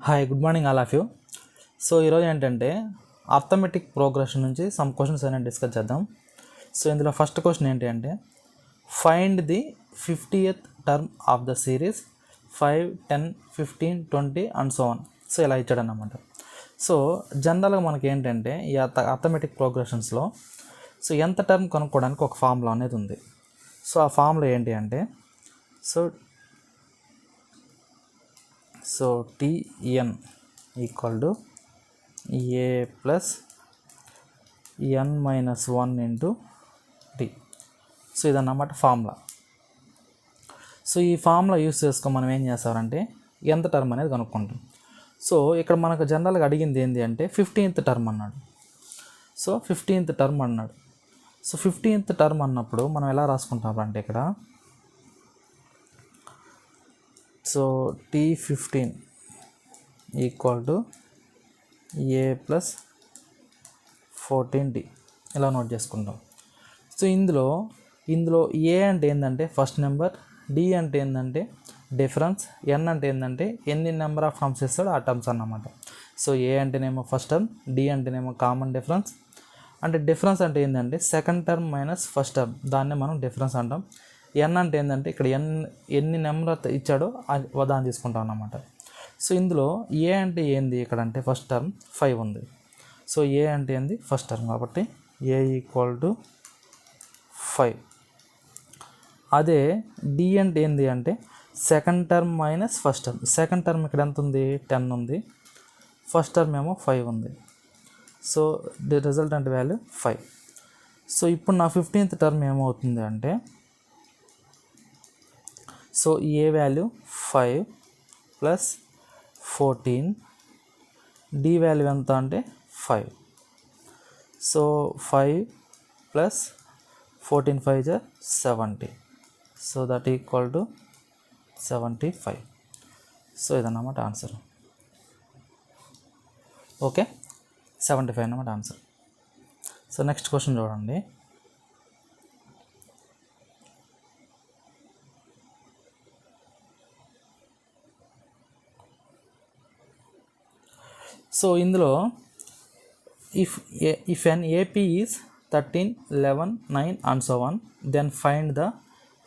Hi, good morning all of you. So ఈరోజు ఏంటంటే arithmetic progression నుంచి సమ్ క్వశ్చన్స్ అనేది డిస్కస్ చేద్దాం. సో ఇందులో ఫస్ట్ క్వశ్చన్ ఏంటి అంటే find the 50th term of the series 5, 10, 15, 20 and so on. So ఇలా ఇచ్చాడన్నమాట. సో జనరల్గా మనకి ఏంటంటే ఈ అర్థమెటిక్ ప్రోగ్రెషన్స్లో సో ఎంత టర్మ్ కనుక్కోవడానికి ఒక ఫార్ములా అనేది ఉంది. సో ఆ ఫార్ములా ఏంటి అంటే so Tn equal to A plus n minus 1 into D. So ఇదన్నమాట ఫార్ములా. సో ఈ ఫార్ములా యూస్ చేసుకొని మనం ఏం చేస్తారంటే ఎంత టర్మ్ అనేది కనుక్కుంటాం. సో ఇక్కడ మనకు జనరల్గా అడిగింది ఏంటి అంటే 15th టర్మ్ అన్నాడు. సో 15th టర్మ్ అన్నాడు. సో 15th టర్మ్ అన్నప్పుడు మనం ఎలా రాసుకుంటామంటే ఇక్కడ so T15 equal to A plus 14D ఇలా నోట్ చేసుకుంటాం. సో ఇందులో A అంటే ఏంటంటే ఫస్ట్ నెంబర్, D అంటే ఏంటంటే డిఫరెన్స్, N అంటే ఏంటంటే ఎన్ని నెంబర్ ఆఫ్ టర్మ్స్ ఇస్తాడో ఆ టర్మ్స్ అన్నమాట. సో A అంటేనేమో ఫస్ట్ టర్మ్, D అంటేనేమో కామన్ డిఫరెన్స్. అంటే డిఫరెన్స్ అంటే ఏంటంటే second term minus first term, దాన్నే మనం డిఫరెన్స్ అంటాం. N అంటే ఏంటంటే ఇక్కడ ఎన్ని నెంబర్ ఇచ్చాడో దాన్ని తీసుకుంటాం అన్నమాట. సో ఇందులో A అంటే ఏంది ఇక్కడ అంటే ఫస్ట్ టర్మ్ 5 ఉంది. సో A అంటే ఏంది ఫస్ట్ టర్మ్ కాబట్టి A ఈక్వల్ టు 5. అదే D అంటే ఏంది అంటే second term minus first term. Second term ఇక్కడ ఎంత ఉంది 10 ఉంది, ఫస్ట్ టర్మ్ ఏమో 5 ఉంది. So the resultant value 5. So ఇప్పుడు నా 15th టర్మ్ ఏమవుతుంది అంటే so A value 5 plus 14, D value ఎంత అంటే 5. So 5 plus 14 5 70. So that equal to 75. So ఇదన్నమాట ఆన్సర్. ఓకే, 75 అన్నమాట ఆన్సర్. సో నెక్స్ట్ క్వశ్చన్ చూడండి. సో ఇందులో if an AP is 13, 11, 9 and so on, then find the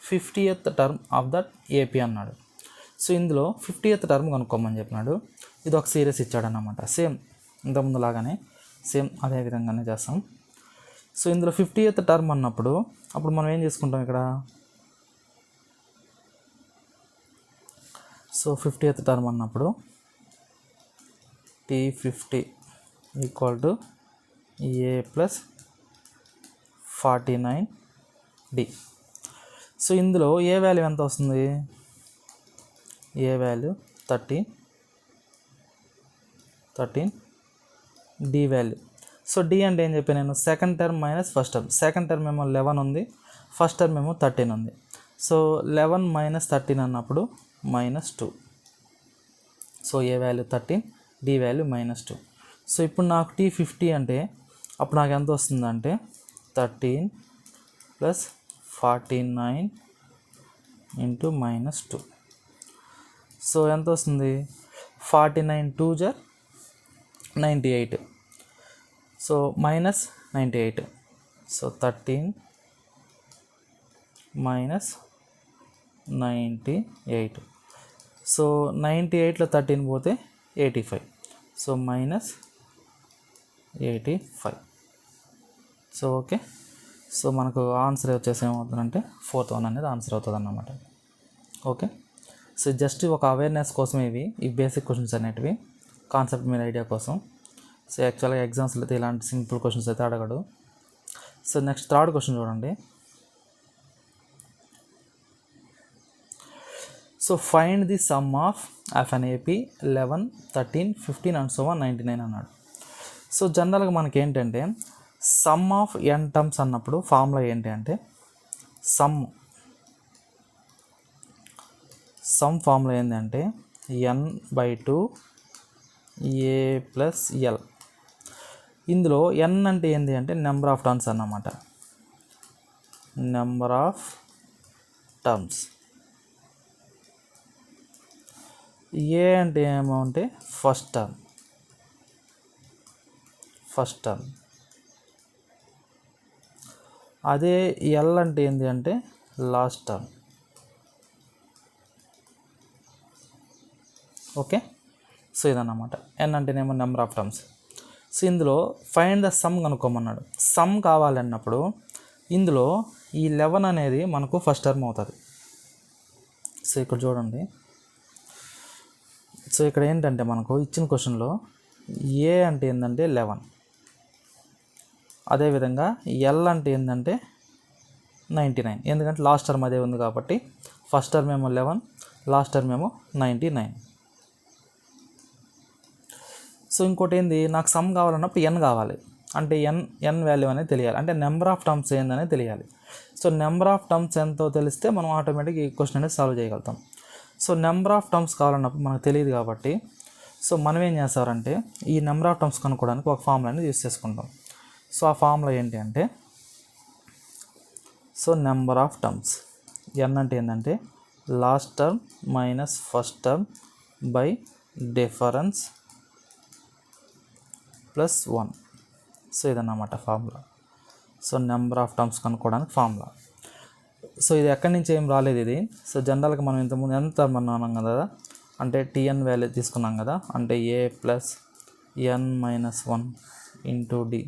50th term of that AP అన్నాడు. So ఇందులో 50th term కనుక్కోమని చెప్పినాడు. ఇది ఒక series ఇచ్చాడన్నమాట. Same ఇంతకుముందు లాగానే సేమ్ అదే విధంగానే చేస్తాం. సో ఇందులో 50th టర్మ్ అన్నప్పుడు అప్పుడు మనం ఏం చేసుకుంటాం ఇక్కడ సో 50th టర్మ్ అన్నప్పుడు T50 equal to A plus 49D. So ఇందులో ఏ వాల్యూ ఎంత వస్తుంది? A value 13, D value. So D అంటే ఏం చెప్పాను నేను second term minus first term. Second term ఏమో 11 ఉంది, ఫస్ట్ టర్మ్ ఏమో 13 ఉంది. సో 11 మైనస్ 13 అన్నప్పుడు -2. So A value 13, D value -2. So ఇప్పుడు నాకు T50 అంటే అప్పుడు నాకు ఎంత వస్తుందంటే 13 ప్లస్ 49 ఇంటూ -2. సో ఎంత వస్తుంది 49 2 జర్ 98. సో -98. సో 13 -98. సో 98లో 13 పోతే 85. సో -85. So okay. సో మనకు ఆన్సర్ వచ్చేసి ఏమవుతుందంటే 4th వన్ అనేది ఆన్సర్ అవుతుంది అన్నమాట. ఓకే. సో జస్ట్ ఒక అవేర్నెస్ కోసం ఈ బేసిక్ క్వశ్చన్స్ అనేటివి కాన్సెప్ట్ మీద ఐడియా కోసం. సో యాక్చువల్గా ఎగ్జామ్స్లో అయితే ఇలాంటి సింపుల్ క్వశ్చన్స్ అయితే అడగడు. సో నెక్స్ట్ థర్డ్ క్వశ్చన్ చూడండి. So find the some of an AP 11, 13, 15 and so 99 అన్నాడు. సో జనరల్గా మనకి ఏంటంటే సమ్ ఆఫ్ n టర్మ్స్ అన్నప్పుడు ఫార్ములా ఏంటి అంటే సమ్ ఫార్ములా ఏంటంటే n/2 A ప్లస్ L. ఇందులో n అంటే ఏంటి అంటే నెంబర్ ఆఫ్ టర్మ్స్ అన్నమాట. Number of terms. ఏ అంటే ఏమో అంటే ఫస్ట్ టర్మ్, అదే ఎల్ అంటే ఏంటి అంటే లాస్ట్ టర్మ్. ఓకే, సో ఇదన్నమాట. ఎన్ అంటేనేమో నెంబర్ ఆఫ్ టర్మ్స్. సో ఇందులో ఫైండ్ ద సమ్ కనుక్కోమన్నాడు. సమ్ కావాలన్నప్పుడు ఇందులో ఈ 11 అనేది మనకు ఫస్ట్ టర్మ్ అవుతుంది. సో ఇక్కడ చూడండి, సో ఇక్కడ ఏంటంటే మనకు ఇచ్చిన క్వశ్చన్లో ఏ అంటే ఏంటంటే 11, అదేవిధంగా ఎల్ అంటే ఏంటంటే 99, ఎందుకంటే లాస్ట్ టర్మ్ అదే ఉంది కాబట్టి ఫస్ట్ టర్మ్ ఏమో 11, లాస్ట్ టర్మ్ ఏమో 99. సో ఇంకోటి ఏంది, నాకు సమ్ కావాలన్నప్పుడు ఎన్ కావాలి, అంటే ఎన్ వాల్యూ అనేది తెలియాలి, అంటే నెంబర్ ఆఫ్ టర్మ్స్ ఏందనేది తెలియాలి. సో నెంబర్ ఆఫ్ టర్మ్స్ ఎంతో తెలిస్తే మనం ఆటోమేటిక్ ఈ క్వశ్చన్ అనేది సాల్వ్ చేయగలుగుతాం. సో నెంబర్ ఆఫ్ టర్మ్స్ కావాలన్నప్పుడు మనకు తెలియదు కాబట్టి సో మనం ఏం చేస్తారంటే ఈ నెంబర్ ఆఫ్ టర్మ్స్ కనుక్కోవడానికి ఒక ఫార్ములా అనేది యూస్ చేసుకుంటాం. సో ఆ ఫార్ములా ఏంటి అంటే, so number of terms, n అంటే ఏంటంటే last term minus first term by difference plus 1. So ఇదన్నమాట formula. So number of terms కనుక్కోవడానికి ఫార్ములా. సో ఇది ఎక్కడి నుంచి ఏం రాలేదు ఇది. సో జనరల్గా మనం ఇంతకుముందు ఎంత అన్నాం కదా, అంటే టిఎన్ వాల్యూ తీసుకున్నాం కదా, అంటే ఏ ప్లస్ ఎన్ మైనస్ 1 ఇంటూ డి.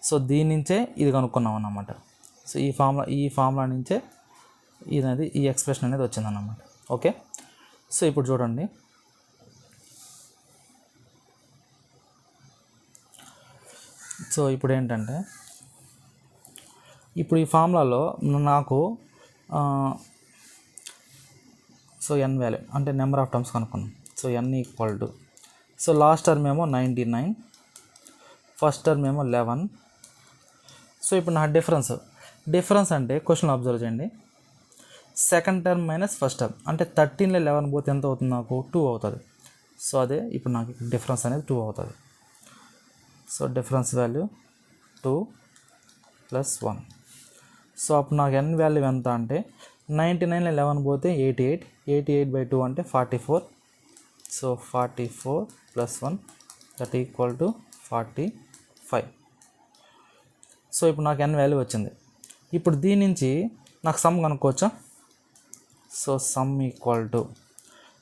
సో దీని నుంచే ఇది కనుక్కున్నాం అన్నమాట. సో ఈ ఫార్ములా నుంచే ఈ ఎక్స్ప్రెషన్ అనేది వచ్చిందన్నమాట. ఓకే, సో ఇప్పుడు చూడండి, సో ఇప్పుడు ఏంటంటే ఇప్పుడు ఈ ఫార్ములాలో నాకు సో ఎన్ వాల్యూ అంటే నెంబర్ ఆఫ్ టర్మ్స్ కనుక్కున్నాం. So n equal to, so last term ఏమో 99, ఫస్ట్ టర్మ్ ఏమో 11. సో ఇప్పుడు నా డిఫరెన్స్ అంటే క్వశ్చన్ అబ్జర్వ్ చేయండి, second term minus first term, అంటే 13లో 11 పోతే ఎంత అవుతుంది, నాకు 2 అవుతుంది. సో అదే ఇప్పుడు నాకు డిఫరెన్స్ అనేది 2 అవుతుంది. So difference value 2 plus 1. So అప్పుడు నాకు ఎన్ వాల్యూ ఎంత అంటే 99లో 11 పోతే 88, 88/2 అంటే 44. So 44 plus 1 that equal to 45. So ఇప్పుడు నాకు ఎన్ వాల్యూ వచ్చింది. ఇప్పుడు దీని నుంచి నాకు సమ్ కనుక్కోవచ్చా. So sum equal to,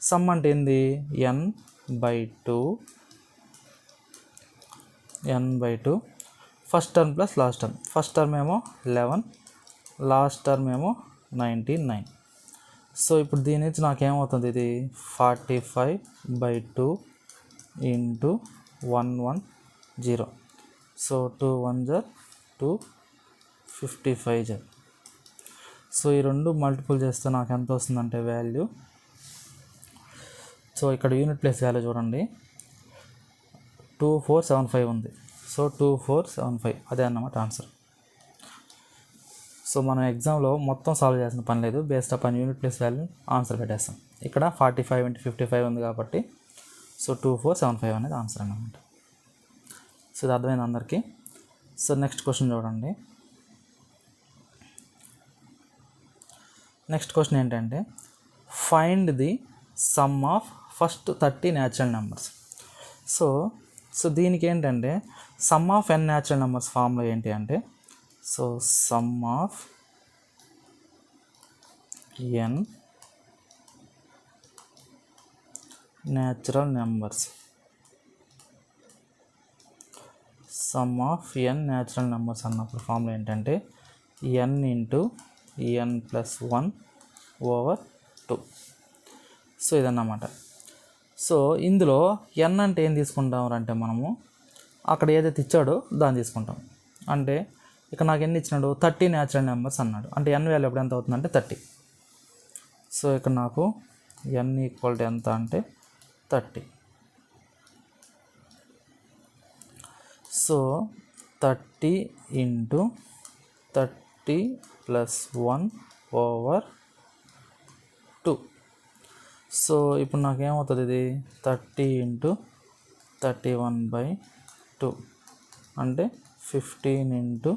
sum అంటే ఏంది, n/2 first term plus last term. First term ఏమో 11, లాస్ట్ టర్మ్ ఏమో 99. సో ఇప్పుడు దీని నుంచి నాకేమవుతుంది, ఇది 45/2 ఇంటూ 110. సో 2 1 2 55. సో ఈ రెండు మల్టిపుల్ చేస్తే నాకు ఎంత వస్తుందంటే వాల్యూ, సో ఇక్కడ యూనిట్ ప్లేస్ వాల్యూ చూడండి 2475 ఉంది. సో 2475 అదే అన్నమాట ఆన్సర్. సో మనం ఎగ్జామ్లో మొత్తం సాల్వ్ చేసిన పని లేదు, based upon unit place value answer పెట్టేస్తాం. ఇక్కడ 45 × 55 ఉంది కాబట్టి సో 2475 అనేది ఆన్సర్ అన్నమాట. సో ఇది అర్థమైంది అందరికీ. సో నెక్స్ట్ క్వశ్చన్ చూడండి. నెక్స్ట్ క్వశ్చన్ ఏంటంటే, find the some of first 30 natural numbers. So దీనికి ఏంటంటే sum of n natural numbers formula ఏంటి అంటే, so some of n natural numbers, some of n natural numbers అన్నప్పుడు ఫార్ములా ఏంటంటే n into n+1/2. So ఇదన్నమాట. So ఇందులో n అంటే ఏం తీసుకుంటాం అంటే మనము అక్కడ ఏదైతే ఇచ్చాడో దాన్ని తీసుకుంటాం. అంటే ఇక్కడ నాకు ఎన్ని ఇచ్చినాడు, 30 న్యాచురల్ నెంబర్స్ అన్నాడు, అంటే n వాల్యూ ఎప్పుడు ఎంత అవుతుందంటే 30. సో ఇక్కడ నాకు n ఈక్వల్ టు ఎంత అంటే 30. So 30 into 30 + 1/2. సో ఇప్పుడు నాకేమవుతుంది, ఇది 30 ఇంటూ 31/2 అంటే 15 ఇంటూ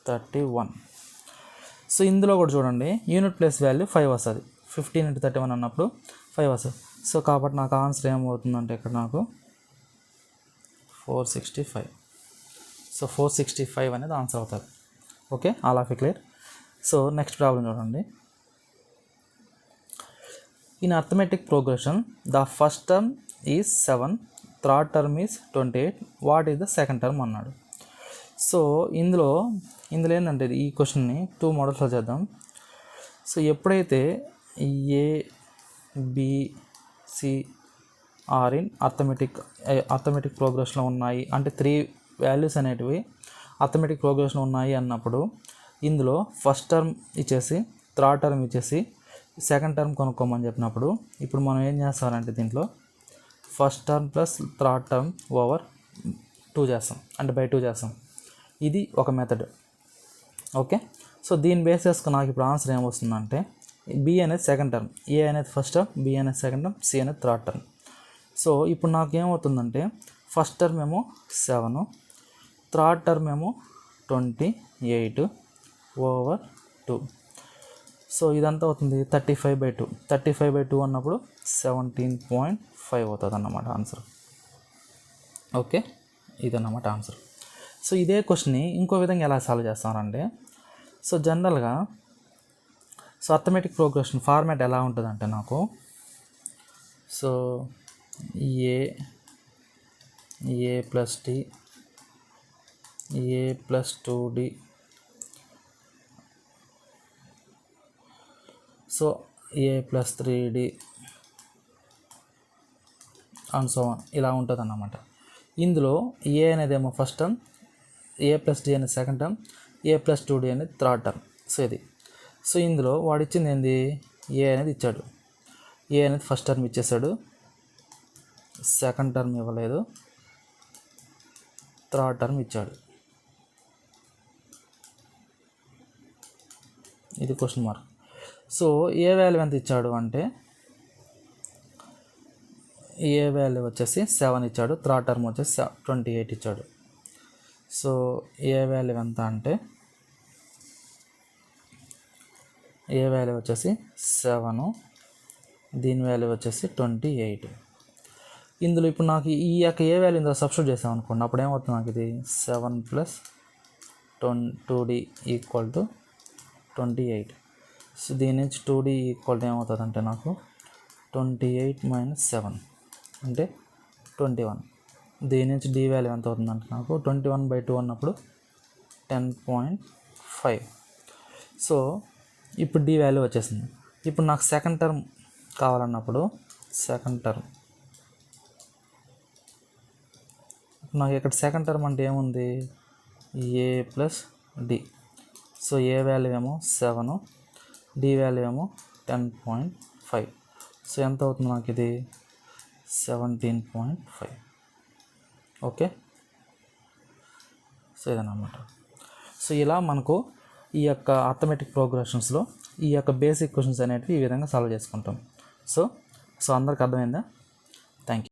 31. సో ఇందులో కూడా చూడండి యూనిట్ ప్లేస్ వాల్యూ 5 వస్తుంది. 15 × 31 అన్నప్పుడు 5 వస్తుంది. సో కాబట్టి నాకు ఆన్సర్ ఏమవుతుందంటే ఇక్కడ నాకు 465. సో 465 అనేది ఆన్సర్ అవుతుంది. Okay, all of clear. So next problem చూడండి. In arithmetic progression the first term is 7, third term is 28, what is the second term అన్నాడు. సో ఇందులో ఏంటంటే ఈ క్వశ్చన్ని 2 మోడల్స్లో చేద్దాం. సో ఎప్పుడైతే A B C are in arithmetic ప్రోగ్రెషన్లో ఉన్నాయి అంటే 3 వాల్యూస్ అనేటివి అర్థమెటిక్ ప్రోగ్రెషన్ ఉన్నాయి అన్నప్పుడు ఇందులో ఫస్ట్ టర్మ్ ఇచ్చేసి థర్డ్ టర్మ్ ఇచ్చేసి సెకండ్ టర్మ్ కొనుక్కోమని చెప్పినప్పుడు ఇప్పుడు మనం ఏం చేస్తామంటే దీంట్లో first term plus third term over 2 చేస్తాం, అంటే బై 2 చేస్తాం. ఇది ఒక మెథడ్. ఓకే, సో దీన్ని బేస్ చేసుకుని నాకు ఇప్పుడు ఆన్సర్ ఏమొస్తుందంటే బి అనేది సెకండ్ టర్మ్, ఏ అనేది ఫస్ట్ టర్మ్, బి అనేది సెకండ్ టర్మ్, సి అనేది థర్డ్ టర్మ్. సో ఇప్పుడు నాకు ఏమవుతుందంటే ఫస్ట్ టర్మ్ ఏమో 7, థర్డ్ టర్మ్ ఏమో 28 ఓవర్ 2. సో ఇదంతా అవుతుంది 35/2. 35/2 అన్నప్పుడు 17.5 అవుతుంది అన్నమాట ఆన్సర్. ఓకే, ఇదన్నమాట ఆన్సర్. సో ఇదే క్వశ్చన్ని ఇంకో విధంగా ఎలా సాల్వ్ చేస్తారంటే సో జనరల్గా సో అర్థమెటిక్ ప్రోగ్రెషన్ ఫార్మాట్ ఎలా ఉంటుందంటే నాకు so A plus D, A plus 2d, so A plus 3d and so ఇలా ఉంటుంది అన్నమాట. ఇందులో ఏ అనేదేమో first term, A plus D అనేది second term, A plus 2d అనేది థర్డ్ టర్మ్. సో ఇది సో ఇందులో వాడు ఇచ్చింది ఏంది, ఏ అనేది ఇచ్చాడు. ఏ అనేది ఫస్ట్ టర్మ్ ఇచ్చేసాడు, సెకండ్ టర్మ్ ఇవ్వలేదు, థర్డ్ టర్మ్ ఇచ్చాడు. ఇది question mark. So A value ఎంత ఇచ్చాడు అంటే ఏ వాల్యూ వచ్చేసి 7 ఇచ్చాడు, థర్డ్ టర్మ్ వచ్చేసి 28 ఇచ్చాడు. సో ఏ వాల్యూ ఎంత అంటే ఏ వాల్యూ వచ్చేసి 7, దీని వాల్యూ వచ్చేసి 28. ఇందులో ఇప్పుడు నాకు ఈ యొక్క ఏ వాల్యూ ఇందులో సబ్స్టిట్యూట్ చేసాం అనుకోండి, అప్పుడు ఏమవుతుంది నాకు ఇది 7 + 2d = 28. సో దీని నుంచి 2d = ఏమవుతుంది అంటే నాకు 28 - 7 అంటే 21. దీని నుంచి d వాల్యూ ఎంత అవుతుందంటే నాకు 21/2 అన్నప్పుడు 10.5. సో ఇప్పుడు d వాల్యూ వచ్చేసింది. ఇప్పుడు నాకు సెకండ్ టర్మ్ కావాలన్నప్పుడు సెకండ్ టర్మ్ నాకు ఇక్కడ సెకండ్ టర్మ్ అంటే ఏముంది, ఏ plus D. So A value ఏమో 7, డి వాల్యూ ఏమో 10.5. సో ఎంత అవుతుంది నాకు ఇది 17.5. ఓకే, సో ఇదన్నమాట. సో ఇలా మనకు ఈ యొక్క అర్థమెటిక్ ప్రోగ్రెషన్స్లో ఈ యొక్క బేసిక్ క్వశ్చన్స్ అనేటివి ఈ విధంగా సాల్వ్ చేసుకుంటాం. సో అందరికి అర్థమైందా? Thank you.